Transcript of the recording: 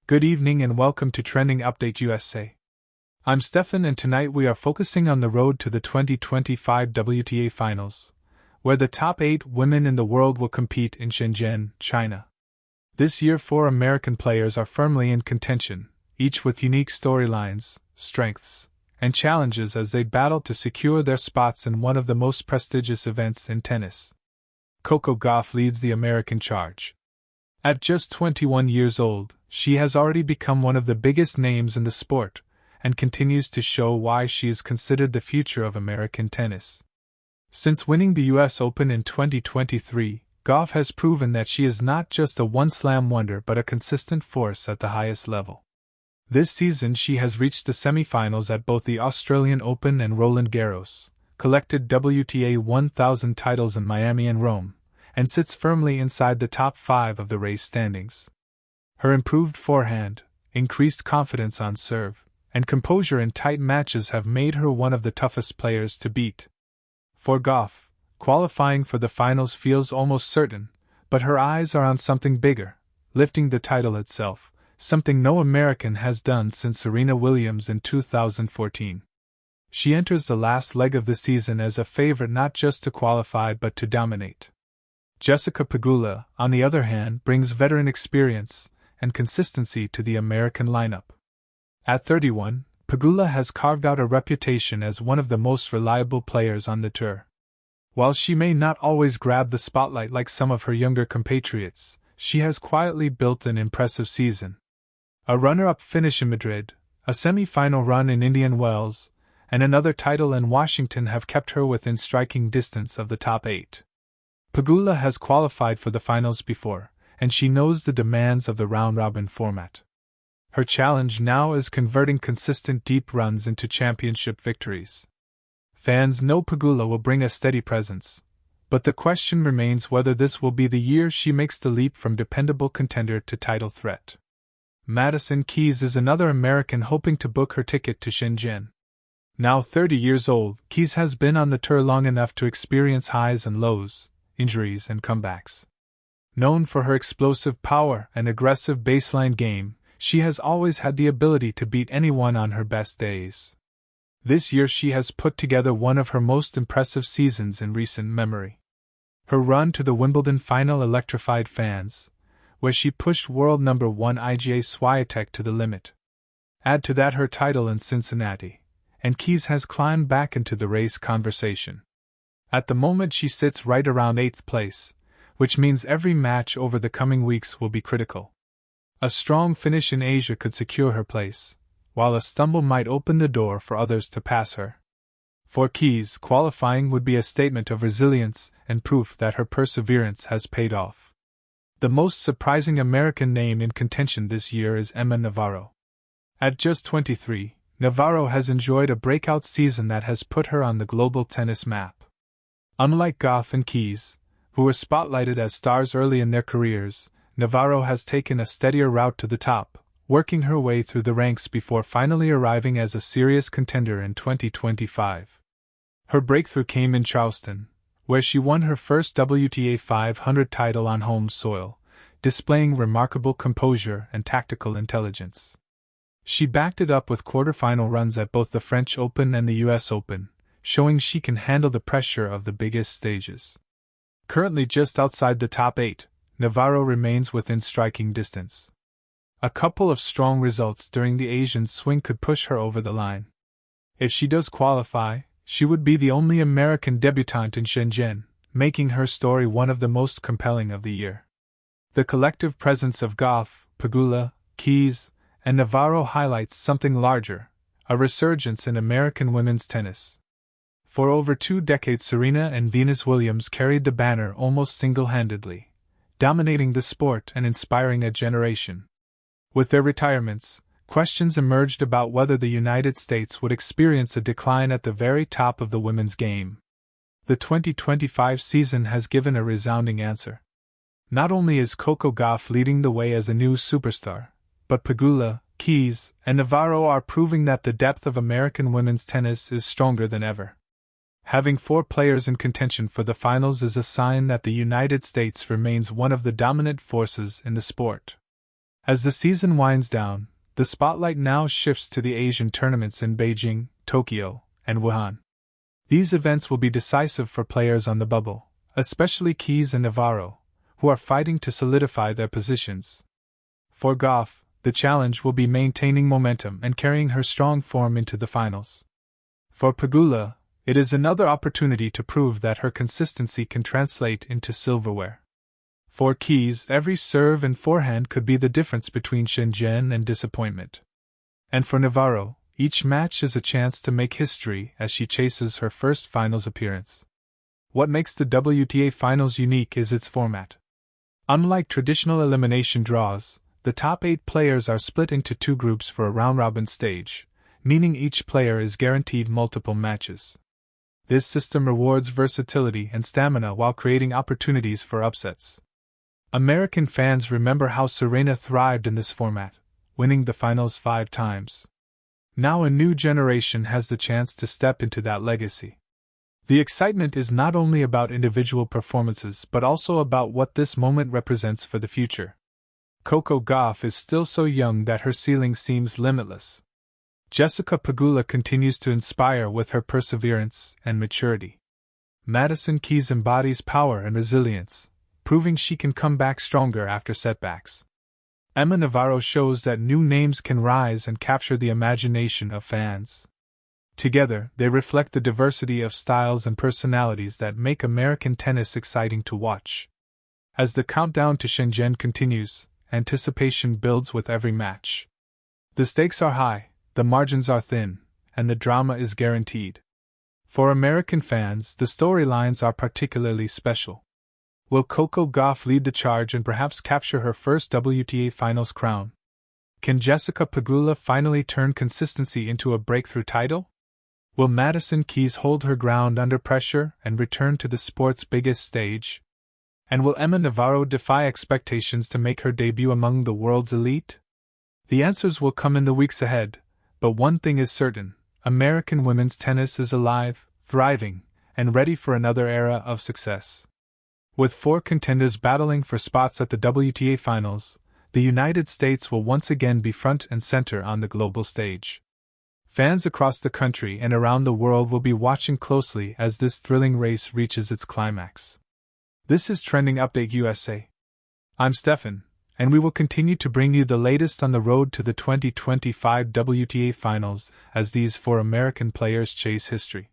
Good evening and welcome to Trending Update USA. I'm Steffan and tonight we are focusing on the road to the 2025 WTA Finals, where the top 8 women in the world will compete in Shenzhen, China. This year 4 American players are firmly in contention, each with unique storylines, strengths, and challenges as they battle to secure their spots in one of the most prestigious events in tennis. Coco Gauff leads the American charge. At just 21 years old, she has already become one of the biggest names in the sport, and continues to show why she is considered the future of American tennis. Since winning the US Open in 2023, Gauff has proven that she is not just a one-slam wonder but a consistent force at the highest level. This season she has reached the semifinals at both the Australian Open and Roland Garros, collected WTA 1000 titles in Miami and Rome, and sits firmly inside the top 5 of the race standings. Her improved forehand, increased confidence on serve, and composure in tight matches have made her one of the toughest players to beat. For Gauff, qualifying for the finals feels almost certain, but her eyes are on something bigger, lifting the title itself, something no American has done since Serena Williams in 2014. She enters the last leg of the season as a favorite not just to qualify but to dominate. Pegula, on the other hand, brings veteran experience and consistency to the American lineup. At 31, Pegula has carved out a reputation as one of the most reliable players on the tour. While she may not always grab the spotlight like some of her younger compatriots, she has quietly built an impressive season. A runner-up finish in Madrid, a semi-final run in Indian Wells, and another title in Washington have kept her within striking distance of the top 8. Pegula has qualified for the finals before, and she knows the demands of the round-robin format. Her challenge now is converting consistent deep runs into championship victories. Fans know Pegula will bring a steady presence, but the question remains whether this will be the year she makes the leap from dependable contender to title threat. Madison is another American hoping to book her ticket to Shenzhen. Now 30 years old, Keys has been on the tour long enough to experience highs and lows, injuries and comebacks. Known for her explosive power and aggressive baseline game, she has always had the ability to beat anyone on her best days. This year she has put together one of her most impressive seasons in recent memory. Her run to the Wimbledon final electrified fans, where she pushed world number 1 Iga Swiatek to the limit. Add to that her title in Cincinnati, and Keys has climbed back into the race conversation. At the moment she sits right around 8th place, which means every match over the coming weeks will be critical. A strong finish in Asia could secure her place, while a stumble might open the door for others to pass her. For Keys, qualifying would be a statement of resilience and proof that her perseverance has paid off. The most surprising American name in contention this year is Emma Navarro. At just 23, Navarro has enjoyed a breakout season that has put her on the global tennis map. Unlike Gauff and Keys, who were spotlighted as stars early in their careers, Navarro has taken a steadier route to the top, working her way through the ranks before finally arriving as a serious contender in 2025. Her breakthrough came in Charleston, where she won her first WTA 500 title on home soil, displaying remarkable composure and tactical intelligence. She backed it up with quarterfinal runs at both the French Open and the US Open, showing she can handle the pressure of the biggest stages. Currently just outside the top 8, Navarro remains within striking distance. A couple of strong results during the Asian swing could push her over the line. If she does qualify, she would be the only American debutante in Shenzhen, making her story one of the most compelling of the year. The collective presence of Gauff, Pegula, Keys, and Navarro highlights something larger, a resurgence in American women's tennis. For over 2 decades Serena and Venus Williams carried the banner almost single-handedly, dominating the sport and inspiring a generation. With their retirements, questions emerged about whether the United States would experience a decline at the very top of the women's game. The 2025 season has given a resounding answer. Not only is Coco Gauff leading the way as a new superstar, but Pegula, Keys, and Navarro are proving that the depth of American women's tennis is stronger than ever. Having 4 players in contention for the finals is a sign that the United States remains one of the dominant forces in the sport. As the season winds down, the spotlight now shifts to the Asian tournaments in Beijing, Tokyo, and Wuhan. These events will be decisive for players on the bubble, especially Keys and Navarro, who are fighting to solidify their positions. For Gauff, the challenge will be maintaining momentum and carrying her strong form into the finals. For Pegula, it is another opportunity to prove that her consistency can translate into silverware. For Keys, every serve and forehand could be the difference between Shenzhen and disappointment. And for Navarro, each match is a chance to make history as she chases her first finals appearance. What makes the WTA Finals unique is its format. Unlike traditional elimination draws, the top 8 players are split into 2 groups for a round-robin stage, meaning each player is guaranteed multiple matches. This system rewards versatility and stamina while creating opportunities for upsets. American fans remember how Serena thrived in this format, winning the finals 5 times. Now a new generation has the chance to step into that legacy. The excitement is not only about individual performances but also about what this moment represents for the future. Coco Gauff is still so young that her ceiling seems limitless. Jessica Pegula continues to inspire with her perseverance and maturity. Madison Keys embodies power and resilience, proving she can come back stronger after setbacks. Emma Navarro shows that new names can rise and capture the imagination of fans. Together, they reflect the diversity of styles and personalities that make American tennis exciting to watch. As the countdown to Shenzhen continues, anticipation builds with every match. The stakes are high, the margins are thin, and the drama is guaranteed. For American fans, the storylines are particularly special. Will Coco Gauff lead the charge and perhaps capture her first WTA Finals crown? Can Jessica Pegula finally turn consistency into a breakthrough title? Will Madison Keys hold her ground under pressure and return to the sport's biggest stage? And will Emma Navarro defy expectations to make her debut among the world's elite? The answers will come in the weeks ahead, but one thing is certain: American women's tennis is alive, thriving, and ready for another era of success. With 4 contenders battling for spots at the WTA Finals, the United States will once again be front and center on the global stage. Fans across the country and around the world will be watching closely as this thrilling race reaches its climax. This is Trending Update USA. I'm Steffan, and we will continue to bring you the latest on the road to the 2025 WTA Finals as these 4 American players chase history.